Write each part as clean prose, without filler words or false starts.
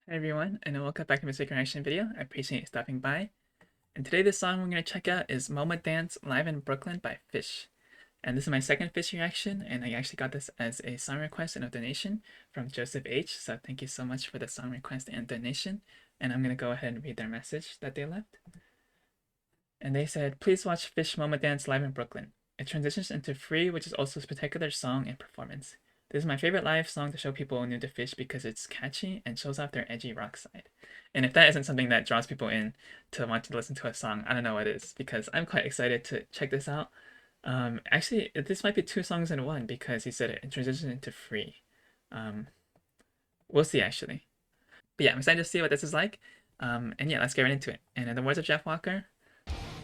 Hi everyone, and welcome back to my second reaction video. I appreciate you stopping by. And today the song we're going to check out is Moma Dance Live in Brooklyn by Phish. And this is my second Phish reaction, and I actually got this as a song request and a donation from Joseph H. So thank you so much for the song request and donation. And I'm going to go ahead and read their message that they left. And they said, please watch Phish Moma Dance Live in Brooklyn. It transitions into Free, which is also a spectacular song and performance. This is my favorite live song to show people new to Phish because it's catchy and shows off their edgy rock side. And if that isn't something that draws people in to want to listen to a song, I don't know what is, because I'm quite excited to check this out. Actually, this might be two songs in one because he said it transitions into Free. We'll see actually. But yeah, I'm excited to see what this is like. And yeah, let's get right into it. And in the words of Jeff Walker,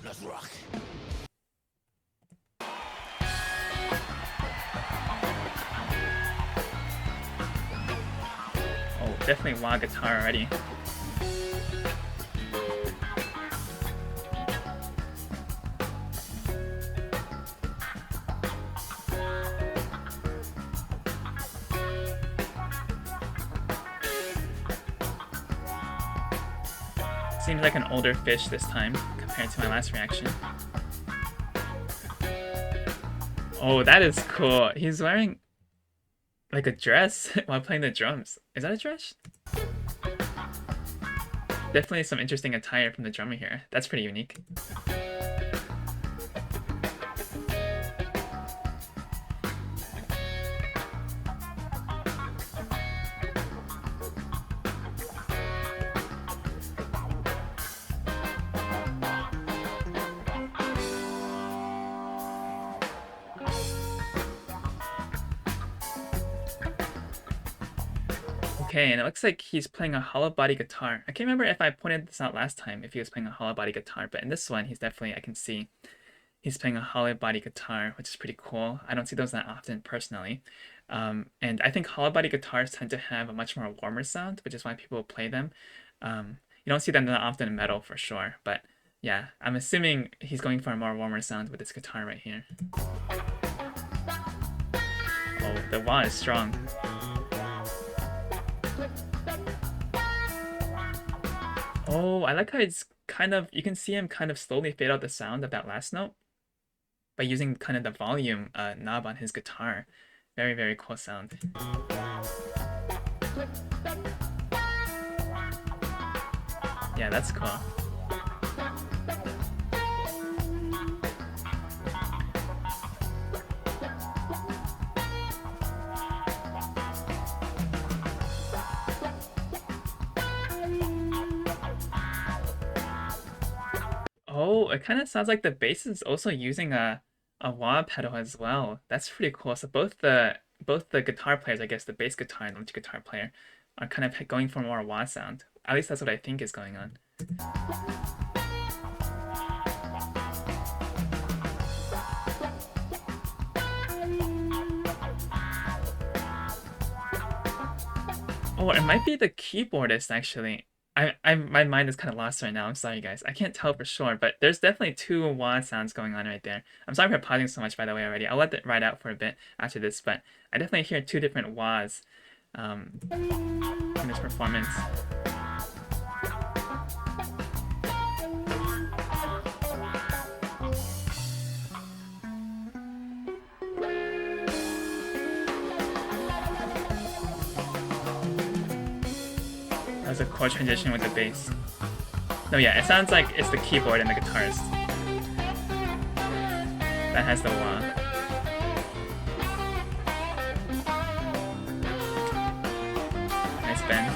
let's rock. Definitely wah guitar already. Seems like an older Phish this time compared to my last reaction. Oh, that is cool. He's wearing like a dress while playing the drums. Is that a dress? Definitely some interesting attire from the drummer here. That's pretty unique. Okay, and it looks like he's playing a hollow body guitar. I can't remember if I pointed this out last time, if he was playing a hollow body guitar, but in this one, he's definitely, I can see, he's playing a hollow body guitar, which is pretty cool. I don't see those that often personally. And I think hollow body guitars tend to have a much more warmer sound, which is why people play them. You don't see them that often in metal for sure, but yeah, I'm assuming he's going for a more warmer sound with this guitar right here. Oh, the wah is strong. Oh, I like how it's kind of, you can see him kind of slowly fade out the sound of that last note by using kind of the volume knob on his guitar. Very, very cool sound. Yeah, that's cool. Oh, it kind of sounds like the bass is also using a wah pedal as well. That's pretty cool. So both the guitar players, I guess the bass guitar and the lead guitar player, are kind of going for more wah sound. At least that's what I think is going on. Oh, it might be the keyboardist actually. My mind is kind of lost right now. I'm sorry, guys. I can't tell for sure, but there's definitely two wah sounds going on right there. I'm sorry for pausing so much, by the way, already. I'll let it ride out for a bit after this, but I definitely hear two different wahs in this performance. As a chord transition with the bass. No, yeah, it sounds like it's the keyboard and the guitarist that has the wah. Nice bend.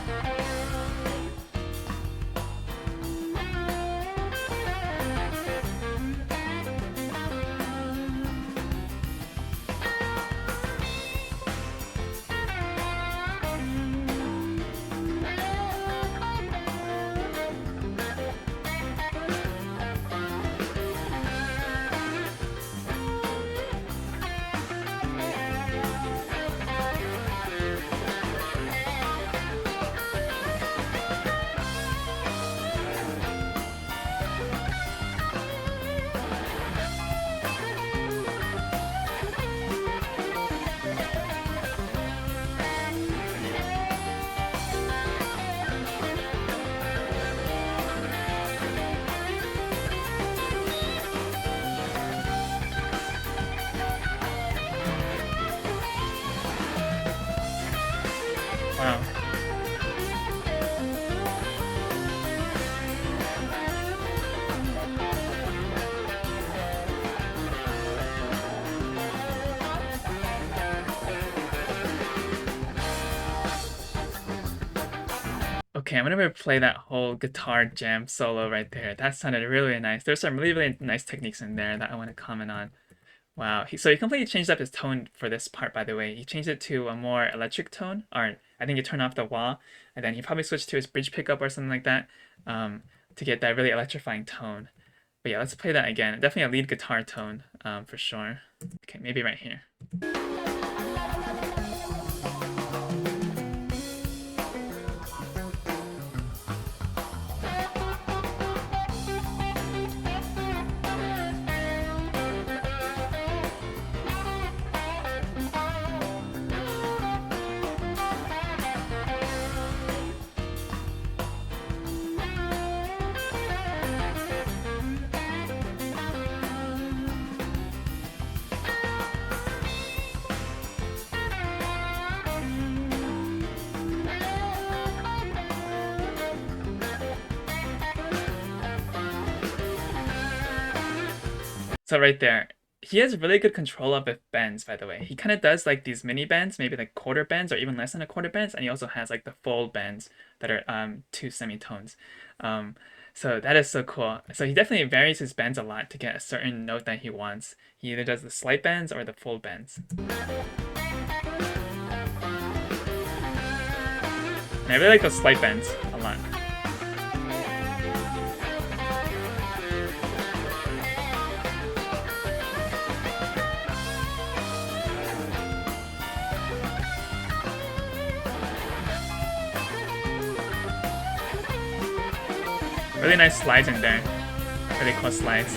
Okay, I'm gonna replay that whole guitar jam solo right there. That sounded really, really nice. There's some really, really nice techniques in there that I want to comment on. Wow, so he completely changed up his tone for this part, by the way. He changed it to a more electric tone, or I think he turned off the wah, and then he probably switched to his bridge pickup or something like that, to get that really electrifying tone. But yeah, let's play that again. Definitely a lead guitar tone, for sure. Okay, maybe right here. So right there, he has really good control of the bends, by the way. He kind of does like these mini bends, maybe like quarter bends or even less than a quarter bends, and he also has like the full bends that are two semitones. So that is so cool. So he definitely varies his bends a lot to get a certain note that he wants. He either does the slight bends or the full bends. And I really like those slight bends a lot. Really nice slides in there. Really cool slides.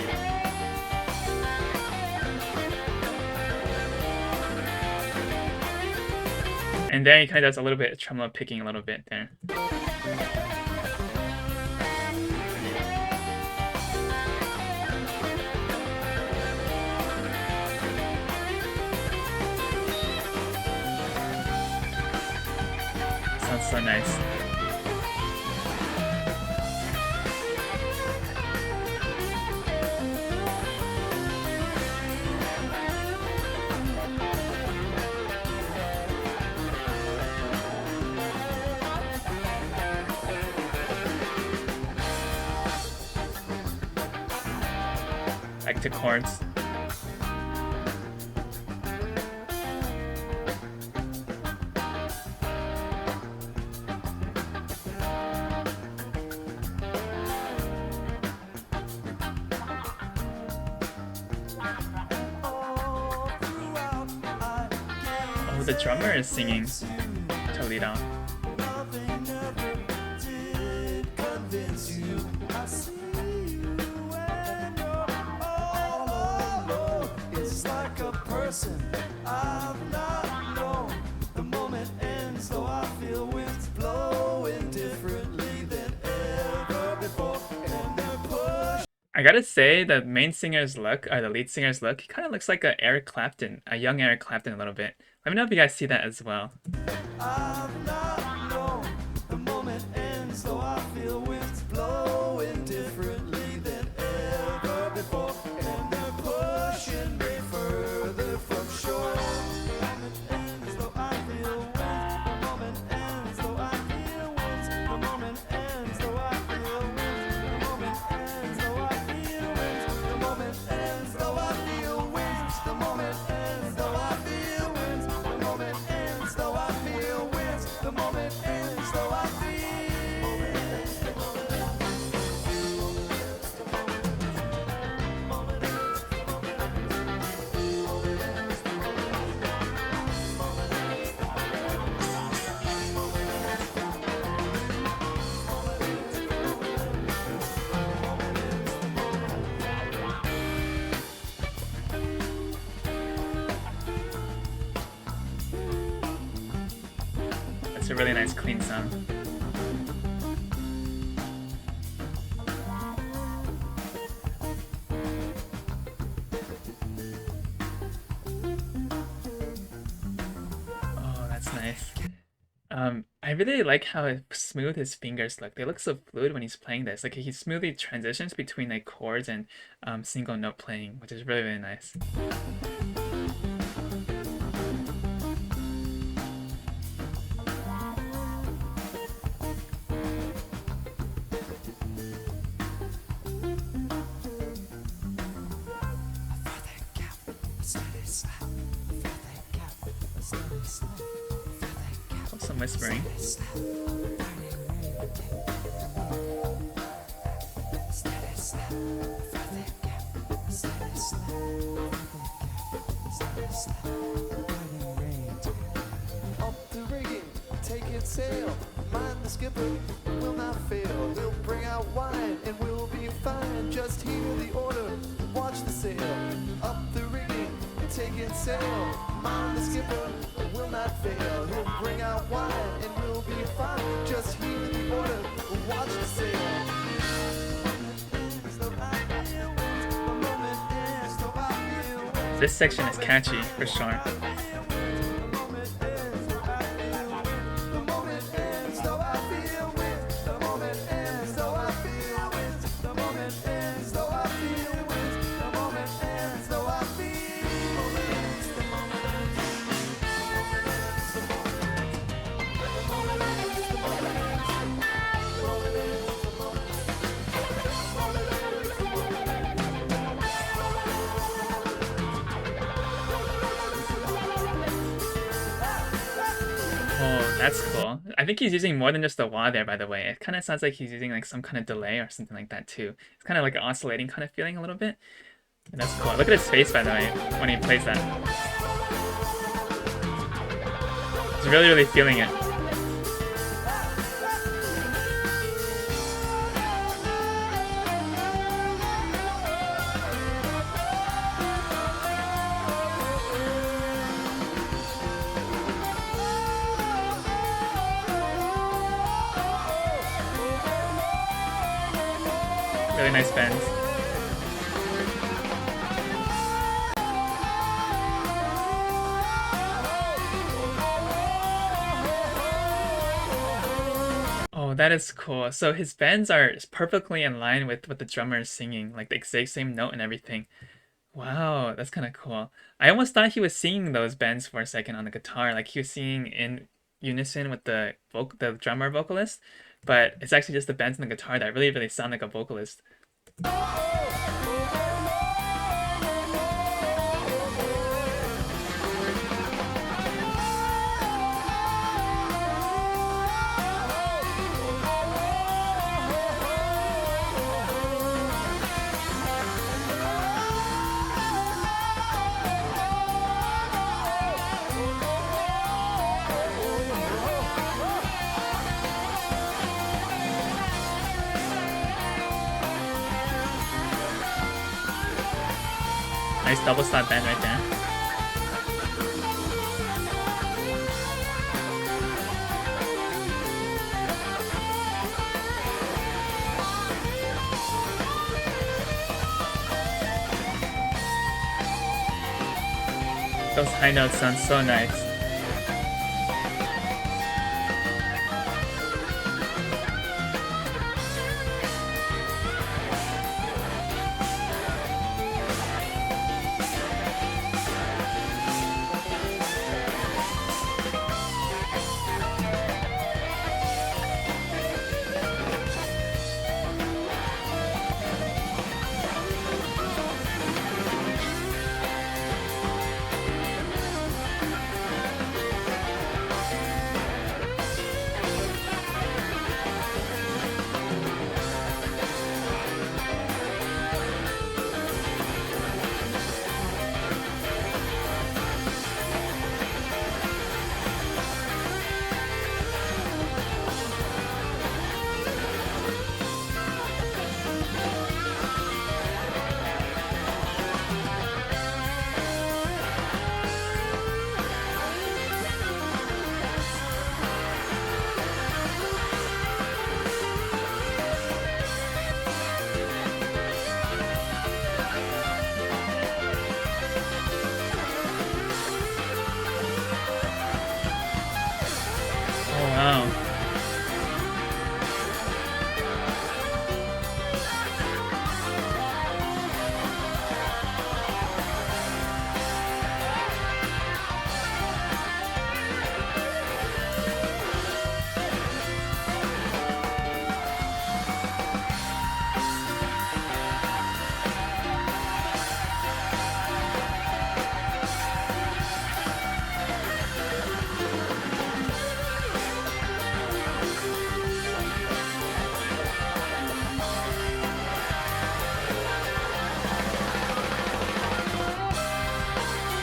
And then he kind of does a little bit of tremolo picking a little bit there. Sounds so nice. Back to chords. Oh, the drummer is singing to lead off. I've not known. The moment ends, though I feel winds blowing differently than ever before. And they're push. I gotta say, the main singer's look, or the lead singer's look, he kind of looks like a Eric Clapton, a young Eric Clapton a little bit. Let me know if you guys see that as well. I've not known. The moment ends, though I feel winds blowing differently than ever before. And they're pushing me further from shore. It's a really nice clean sound. Oh, that's nice. I really like how smooth his fingers look. They look so fluid when he's playing this. Like he smoothly transitions between like chords and single note playing, which is really, really nice. whispering. Up the rigging, take it sail. Mind the skipper, will not fail. He'll bring out wine and we'll be fine. Just hear the order, watch the sail. Up the rigging, take it sail. Mind the skipper, will not fail. He'll bring out wine and we'll be fine. Just hear the order, watch the sail. This section is catchy for sure. Oh, that's cool. I think he's using more than just the wah there, by the way. It kind of sounds like he's using like some kind of delay or something like that too. It's kind of like an oscillating kind of feeling a little bit. And that's cool. Look at his face, by the way, when he plays that. He's really, really feeling it. Really nice bends. Oh, that is cool. So his bends are perfectly in line with what the drummer is singing, like the exact same note and everything. Wow, that's kind of cool. I almost thought he was singing those bends for a second on the guitar, like he was singing in unison with the drummer vocalist, but it's actually just the bends on the guitar that really, really sound like a vocalist. Nice double slap bend right there. Those high notes sound so nice.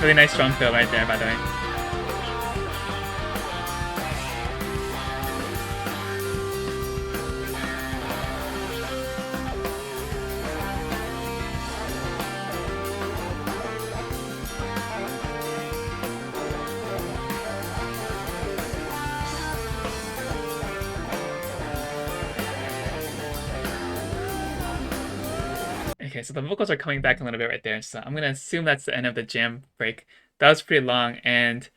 Really nice drum fill right there, by the way. Okay, so the vocals are coming back a little bit right there, so I'm gonna assume that's the end of the jam break. That was pretty long, and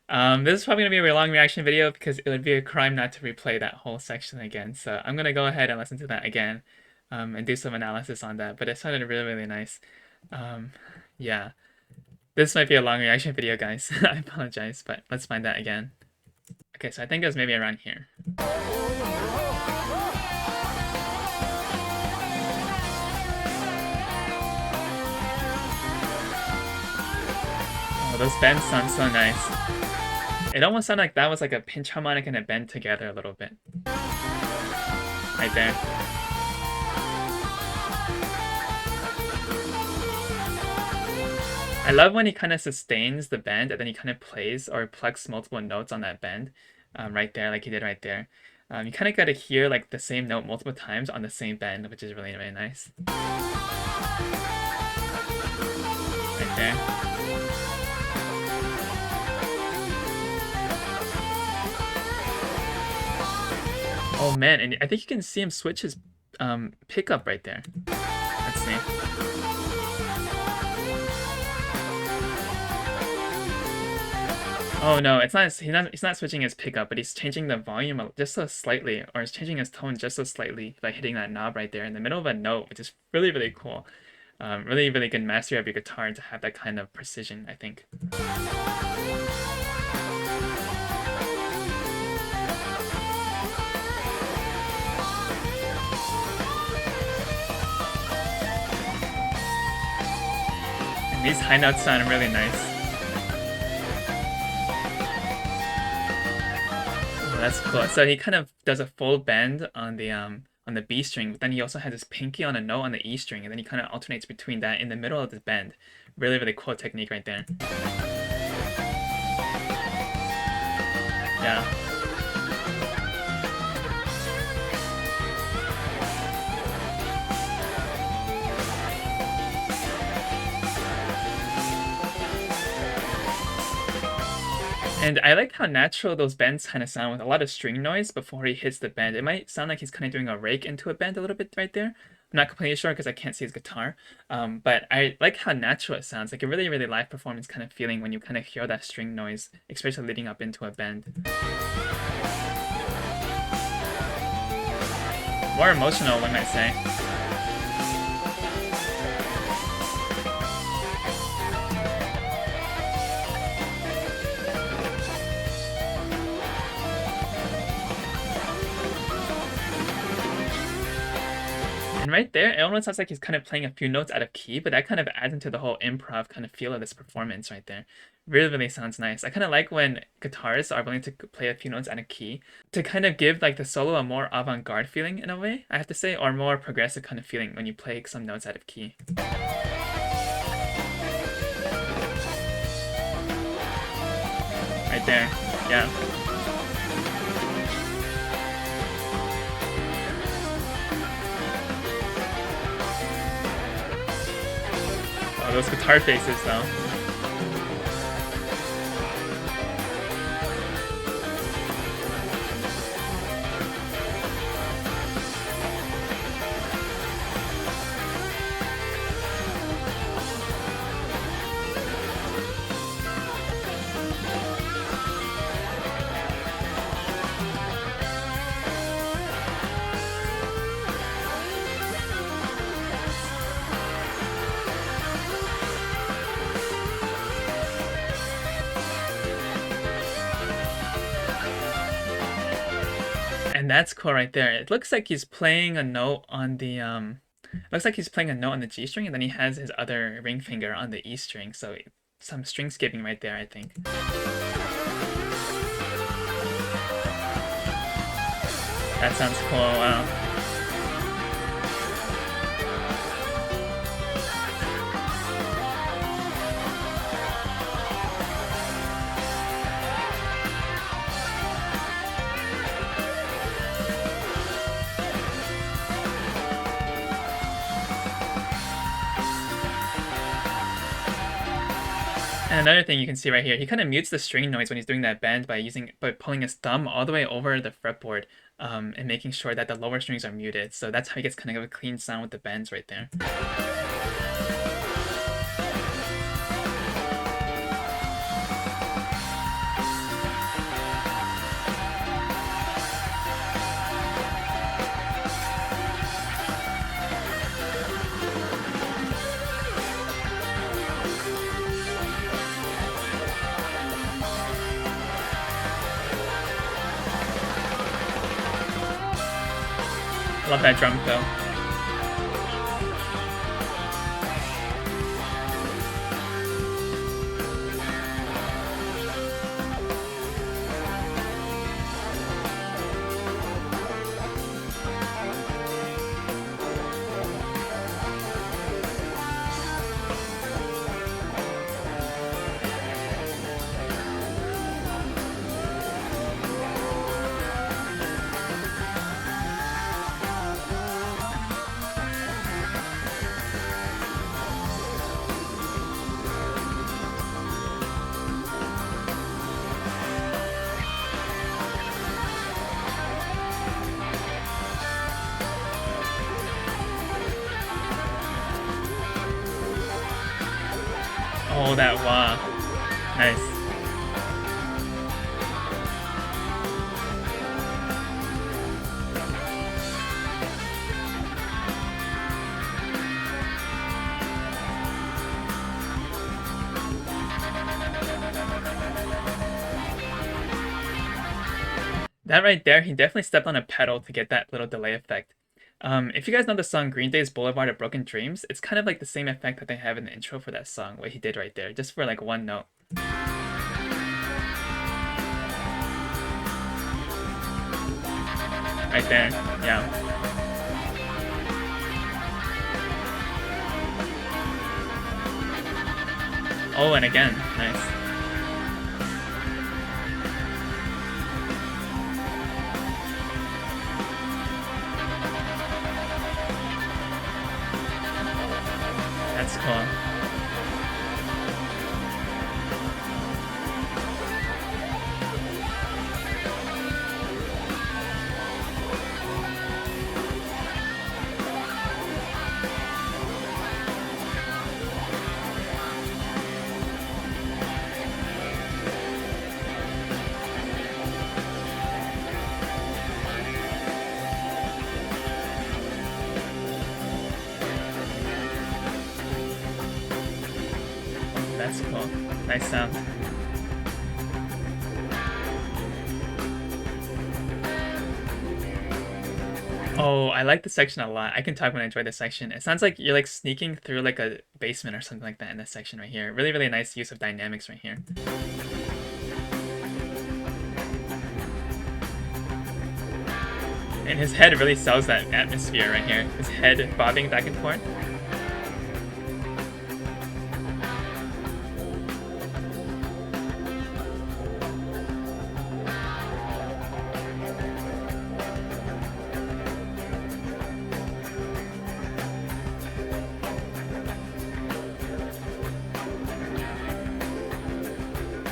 this is probably gonna be a really long reaction video because it would be a crime not to replay that whole section again. So I'm gonna go ahead and listen to that again, and do some analysis on that. But it sounded really, really nice. Yeah, this might be a long reaction video, guys. I apologize, but let's find that again. Okay, so I think it was maybe around here. Oh, those bends sound so nice. It almost sounded like that was like a pinch harmonic and a bend together a little bit. Right there. I love when he kind of sustains the bend and then he kind of plays or plucks multiple notes on that bend, right there, like he did right there. You kind of got to hear like the same note multiple times on the same bend, which is really, really nice. Right there. Oh man, and I think you can see him switch his pickup right there. Let's see. Oh no, it's not. He's not switching his pickup, but he's changing the volume just so slightly, or he's changing his tone just so slightly by hitting that knob right there in the middle of a note, which is really, really cool. Really, really good mastery of your guitar to have that kind of precision, I think. And these high notes sound really nice. That's cool. So he kind of does a full bend on the B string, but then he also has his pinky on a note on the E string, and then he kind of alternates between that in the middle of this bend. Really, really cool technique right there. Yeah. And I like how natural those bends kind of sound with a lot of string noise before he hits the bend. It might sound like he's kind of doing a rake into a bend a little bit right there. I'm not completely sure because I can't see his guitar. But I like how natural it sounds. Like a really, really live performance kind of feeling when you kind of hear that string noise, especially leading up into a bend. More emotional, one might say. And right there, it almost sounds like he's kind of playing a few notes out of key, but that kind of adds into the whole improv kind of feel of this performance right there. Really, really sounds nice. I kind of like when guitarists are willing to play a few notes out of key to kind of give like the solo a more avant-garde feeling in a way, I have to say, or more progressive kind of feeling when you play some notes out of key. Right there, yeah. Those guitar faces though. And that's cool right there. It looks like he's playing a note on the looks like he's playing a note on the G string, and then he has his other ring finger on the E string. So some string skipping right there, I think. That sounds cool. Wow. And another thing you can see right here, he kind of mutes the string noise when he's doing that bend by pulling his thumb all the way over the fretboard, and making sure that the lower strings are muted. So that's how he gets kind of a clean sound with the bends right there. Love that drum fill. Oh, that wah. Nice. That right there, he definitely stepped on a pedal to get that little delay effect. If you guys know the song Green Day's Boulevard of Broken Dreams, it's kind of like the same effect that they have in the intro for that song, what he did right there, just for like one note. Right there, yeah. Oh, and again, nice. That's cool. That's cool. Nice sound. Oh, I like this section a lot. I can talk when I enjoy this section. It sounds like you're like sneaking through like a basement or something like that in this section right here. Really, really nice use of dynamics right here. And his head really sells that atmosphere right here. His head bobbing back and forth.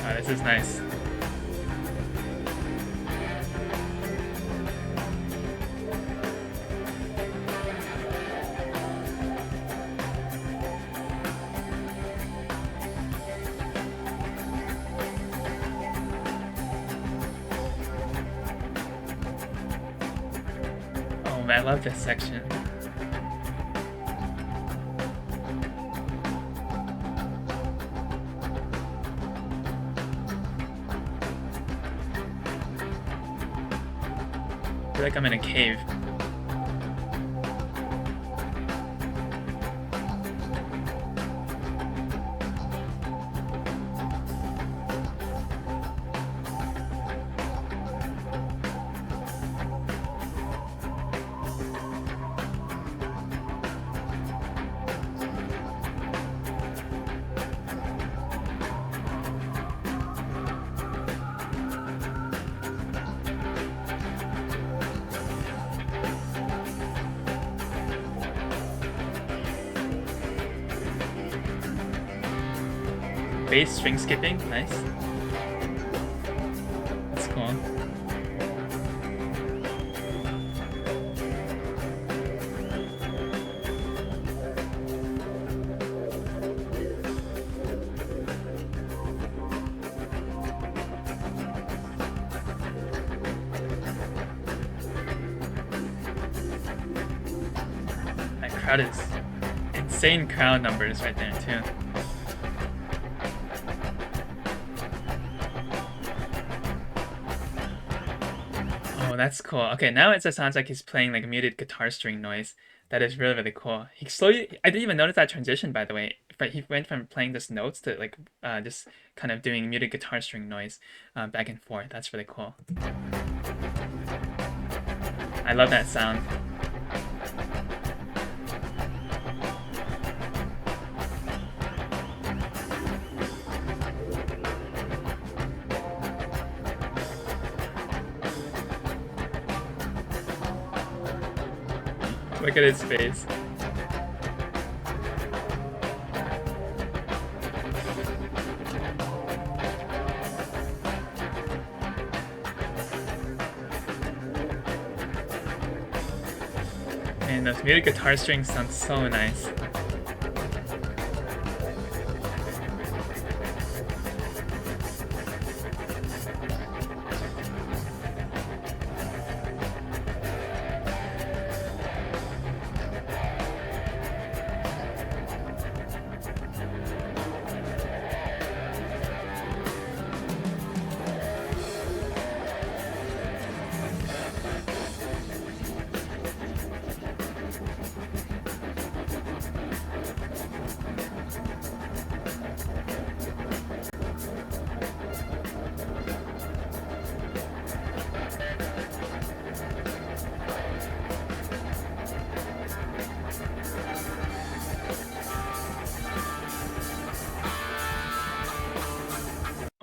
Oh, this is nice. Oh man, I love this section. I feel like I'm in a cave. bass string skipping, nice. That's cool. That crowd is insane crowd numbers right there too. Oh, that's cool. Okay, now it just sounds like he's playing like a muted guitar string noise. That is really, really cool. He slowly, I didn't even notice that transition, by the way. But he went from playing just notes to like just kind of doing muted guitar string noise back and forth. That's really cool. I love that sound. Look at his face. And those muted guitar strings sound so nice.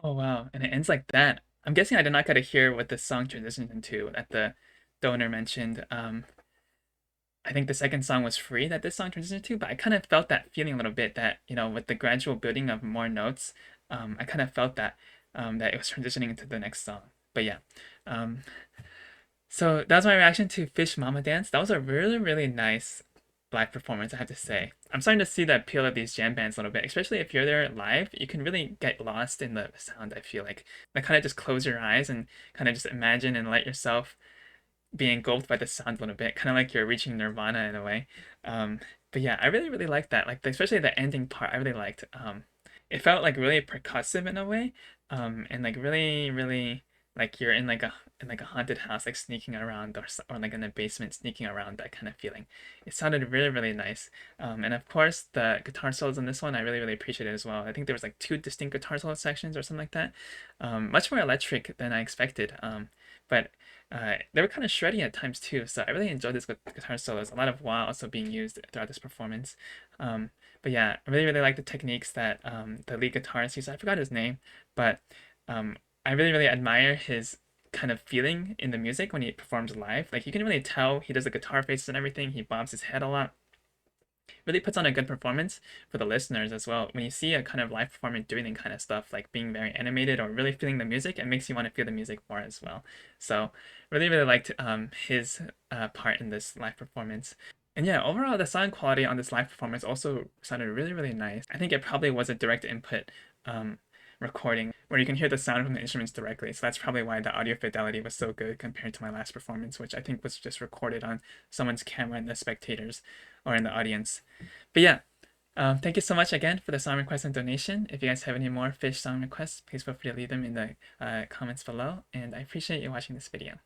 Oh wow, and it ends like that. I'm guessing I did not get to hear what this song transitioned into that the donor mentioned. I think the second song was Free that this song transitioned to, but I kind of felt that feeling a little bit that, you know, with the gradual building of more notes, I kind of felt that that it was transitioning into the next song. But yeah. Um, so that was my reaction to Phish Mama Dance. That was a really, really nice live performance, I have to say. I'm starting to see the appeal of these jam bands a little bit, especially if you're there live. You can really get lost in the sound, I feel like kind of just close your eyes and kind of just imagine and let yourself be engulfed by the sound a little bit, kind of like you're reaching nirvana in a way. But yeah, I really, really liked that. Like, especially the ending part, I really liked. It felt like really percussive in a way, and like really, really like you're in like a haunted house, like sneaking around, or like in a basement, sneaking around. That kind of feeling. It sounded really, really nice. And of course, the guitar solos in this one, I really, really appreciated as well. I think there was like two distinct guitar solo sections or something like that. Much more electric than I expected. But they were kind of shreddy at times too, so I really enjoyed this guitar solos. A lot of wah also being used throughout this performance. But yeah, I really, really like the techniques that the lead guitarist uses. I forgot his name, but I really, really admire his kind of feeling in the music when he performs live. Like you can really tell he does the guitar faces and everything. He bobs his head a lot. Really puts on a good performance for the listeners as well. When you see a kind of live performer doing that kind of stuff, like being very animated or really feeling the music, it makes you want to feel the music more as well. So really, really liked his part in this live performance. And yeah, overall, the sound quality on this live performance also sounded really, really nice. I think it probably was a direct input recording where you can hear the sound from the instruments directly. So that's probably why the audio fidelity was so good compared to my last performance, which I think was just recorded on someone's camera in the spectators or in the audience. But yeah, thank you so much again for the song request and donation. If you guys have any more Phish song requests, please feel free to leave them in the comments below. And I appreciate you watching this video.